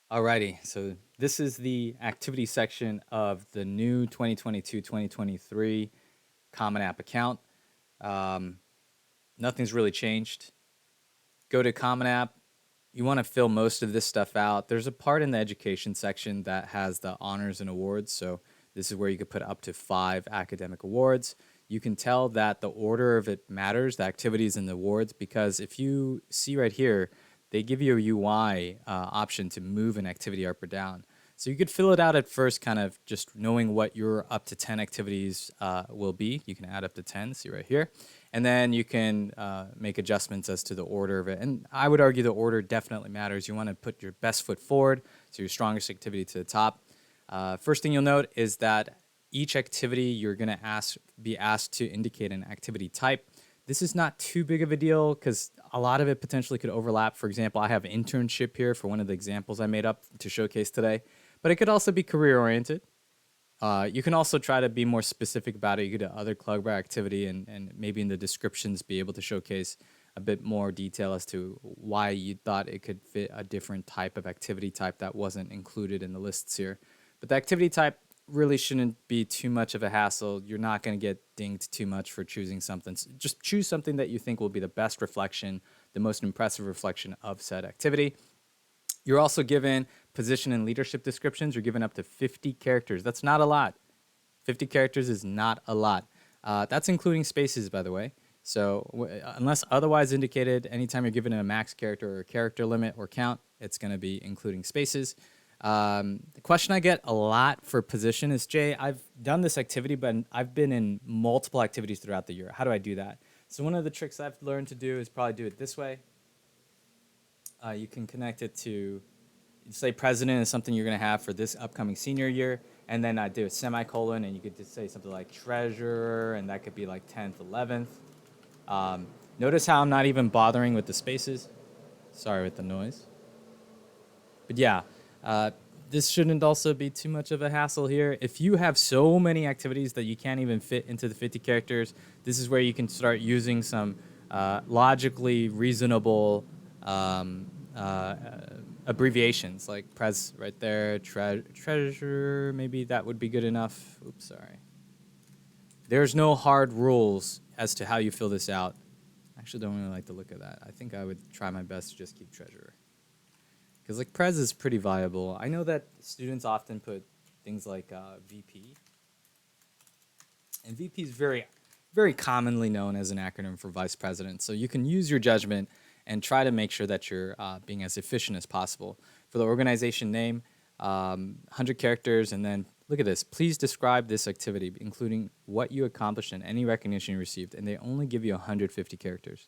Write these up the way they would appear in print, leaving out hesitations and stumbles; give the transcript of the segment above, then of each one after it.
Alrighty, so this is the activity section of the new 2022-2023 Common App account. Um, Nothing's really changed. Go to Common App. You want to fill most of this stuff out. There's a part in the education section that has the honors and awards. So this is where you could put up to 5 academic awards. You can tell that the order of it matters, the activities and the awards, because if you see right here, they give you a UI option to move an activity up or down. So you could fill it out at first, kind of just knowing what your up to 10 activities will be. You can add up to 10, see right here. And then you can make adjustments as to the order of it. And I would argue the order definitely matters. You want to put your best foot forward, so your strongest activity to the top. First thing you'll note is that each activity you're going to be asked to indicate an activity type. This is not too big of a deal because a lot of it potentially could overlap. For example, I have internship here for one of the examples I made up to showcase today, but it could also be career oriented. You can also try to be more specific about it. You could do other club activity and maybe in the descriptions be able to showcase a bit more detail as to why you thought it could fit a different type of activity type that wasn't included in the lists here. But the activity type really shouldn't be too much of a hassle. You're not going to get dinged too much for choosing something. Just choose something that you think will be the best reflection, the most impressive reflection of said activity. You're also given position and leadership descriptions. You're given up to 50 characters. That's not a lot. 50 characters is not a lot. That's including spaces, by the way. So unless otherwise indicated, anytime you're given a max character or a character limit or count, it's going to be including spaces. The question I get a lot for position is, Jay, I've done this activity, but I've been in multiple activities throughout the year. How do I do that? So one of the tricks I've learned to do is probably do it this way. You can connect it to, say, president is something you're going to have for this upcoming senior year, and then I do a semicolon, and you could just say something like treasurer, and that could be like 10th, 11th. Notice how I'm not even bothering with the spaces. Sorry with the noise. But yeah, uh, this shouldn't also be too much of a hassle here. If you have so many activities that you can't even fit into the 50 characters, this is where you can start using some logically reasonable um, uh, abbreviations like pres right there, treasure, maybe that would be good enough. Oops, sorry. There's no hard rules as to how you fill this out. I actually don't really like the look of that. I think I would try my best to just keep treasurer. Because like Prez is pretty viable. I know that students often put things like VP, and VP is very commonly known as an acronym for vice president. So you can use your judgment and try to make sure that you're being as efficient as possible. For the organization name, 100 characters, and then look at this. Please describe this activity, including what you accomplished and any recognition you received, and they only give you 150 characters.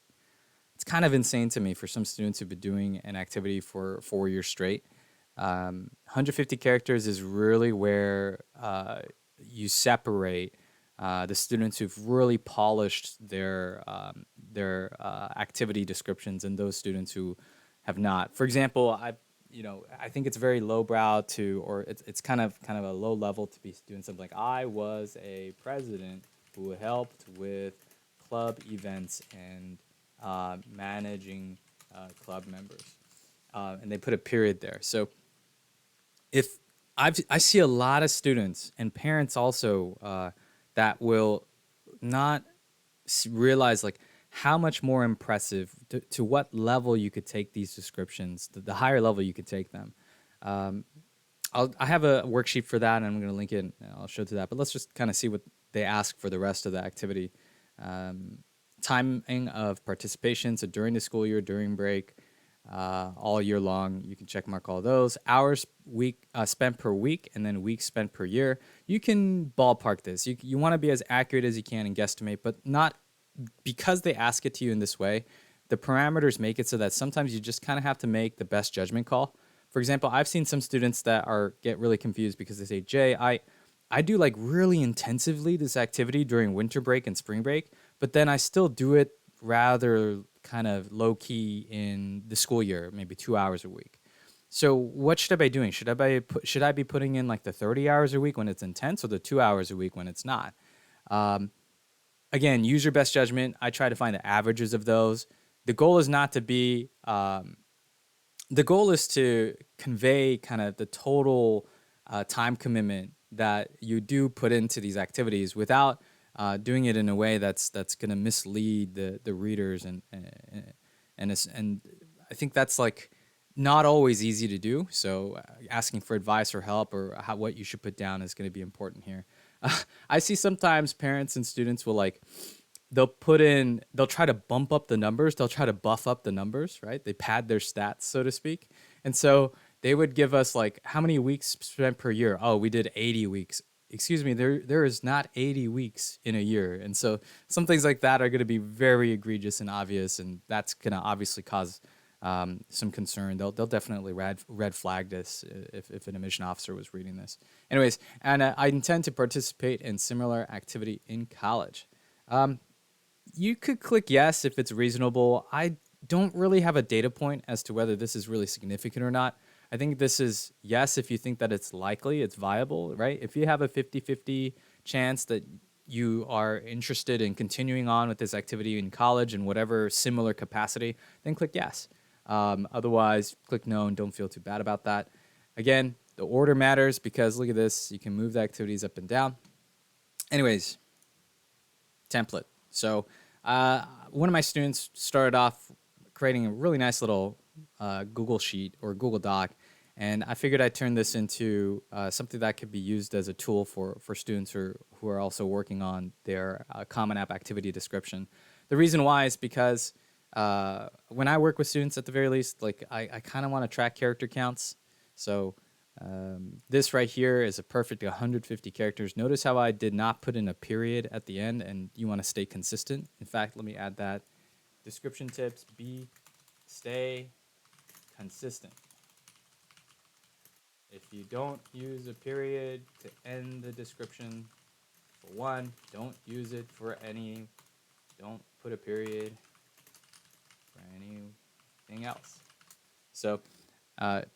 It's kind of insane to me for some students who've been doing an activity for 4 years straight. 150 characters is really where you separate the students who've really polished their activity descriptions and those students who have not. For example, I think it's very lowbrow to, or it's kind of a low level to be doing something like I was a president who helped with club events and managing club members, and they put a period there. So if I see a lot of students and parents also that will not realize like how much more impressive to what level you could take these descriptions, the higher level you could take them. Um, I have a worksheet for that, and I'm going to link it. And I'll show to that. But let's just kind of see what they ask for the rest of the activity. Um, Timing of participation, so during the school year, during break, all year long. You can check mark all those. Hours spent per week, and then weeks spent per year. You can ballpark this. You want to be as accurate as you can and guesstimate, but not because they ask it to you in this way. The parameters make it so that sometimes you just kind of have to make the best judgment call. For example, I've seen some students that get really confused because they say, Jay, I do like really intensively this activity during winter break and spring break, but then I still do it rather kind of low key in the school year, maybe 2 hours a week. So what should I be doing? Should I be putting in like the 30 hours a week when it's intense, or the 2 hours a week when it's not? Um, Again, use your best judgment. I try to find the averages of those. The goal is not to be the goal is to convey kind of the total time commitment that you do put into these activities without doing it in a way that's going to mislead the readers and I think that's like not always easy to do. So asking for advice or help or what you should put down is going to be important here. I see sometimes parents and students will like they'll try to bump up the numbers, they'll try to buff up the numbers, right? They pad their stats, so to speak. And so they would give us like how many weeks spent per year? Oh, we did 80 weeks. Excuse me, there is not 80 weeks in a year. And so some things like that are going to be very egregious and obvious, and that's going to obviously cause some concern. They'll definitely red flag this if an admission officer was reading this. Anyways, and I intend to participate in similar activity in college. You could click yes if it's reasonable. I don't really have a data point as to whether this is really significant or not. I think this is yes if you think that it's likely, it's viable, right? If you have a 50-50 chance that you are interested in continuing on with this activity in college in whatever similar capacity, then click yes. Otherwise, click no and don't feel too bad about that. Again, the order matters because look at this. You can move the activities up and down. Anyways, template. So one of my students started off creating a really nice little Google Sheet or Google Doc, and I figured I'd turn this into something that could be used as a tool for students who are also working on their Commonapp activity description. The reason why is because when I work with students, at the very least, like I kind of want to track character counts. So this right here is a perfect 150 characters. Notice how I did not put in a period at the end, and you want to stay consistent. In fact, let me add that. Description tips, stay consistent. If you don't use a period to end the description, for one, don't use it for don't put a period for anything else. So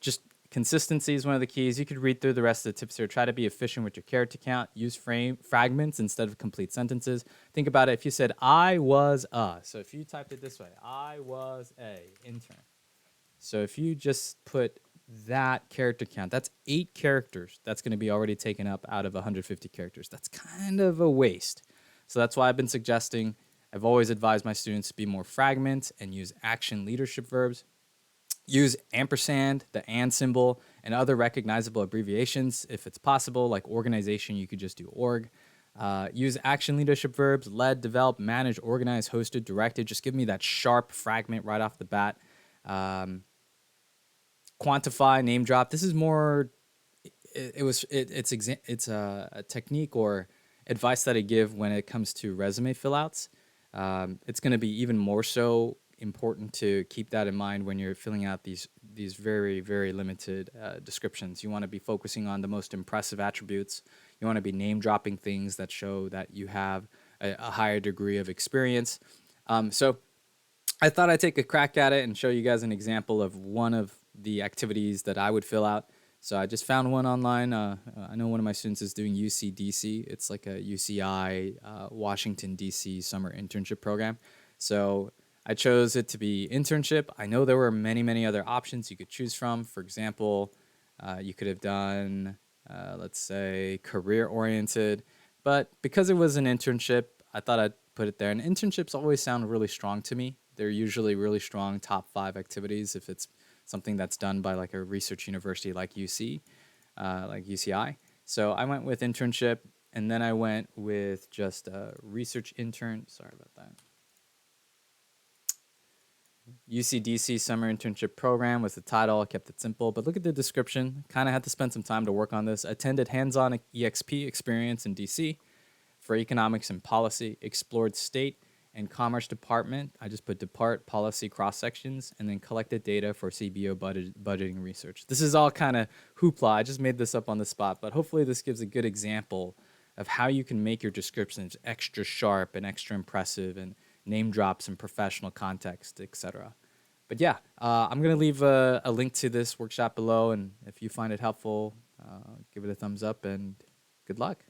just consistency is one of the keys. You could read through the rest of the tips here. Try to be efficient with your character count. Use fragments instead of complete sentences. Think about it. If you said, I was a. So if you typed it this way, I was a intern. So if you just put that character count, that's 8 characters. That's going to be already taken up out of 150 characters. That's kind of a waste. So that's why I've been suggesting, I've always advised my students to be more fragment and use action leadership verbs. Use ampersand, the and symbol, and other recognizable abbreviations if it's possible. Like organization, you could just do org. Use action leadership verbs, led, developed, managed, organized, hosted, directed. Just give me that sharp fragment right off the bat. Quantify, name drop. This is more, it's a technique or advice that I give when it comes to resume fill outs. It's going to be even more so important to keep that in mind when you're filling out these very, very limited descriptions. You want to be focusing on the most impressive attributes. You want to be name dropping things that show that you have a higher degree of experience. So I thought I'd take a crack at it and show you guys an example of one of the activities that I would fill out. So I just found one online. I know one of my students is doing UCDC. It's like a UCI Washington, D.C. summer internship program. So I chose it to be internship. I know there were many, many other options you could choose from. For example, you could have done, let's say, career-oriented. But because it was an internship, I thought I'd put it there. And internships always sound really strong to me. They're usually really strong top 5 activities if it's something that's done by like a research university like like UCI. So I went with internship, and then I went with just a research intern. Sorry about that. UCDC summer internship program was the title. I kept it simple, but look at the description. Kind of had to spend some time to work on this. Attended hands-on EXP experience in DC for economics and policy. Explored state and commerce department. I just put depart policy cross sections and then collected data for CBO budgeting research. This is all kind of hoopla. I just made this up on the spot, but hopefully this gives a good example of how you can make your descriptions extra sharp and extra impressive and name drops in professional context, etc. But yeah, I'm going to leave a link to this workshop below, and if you find it helpful, give it a thumbs up and good luck.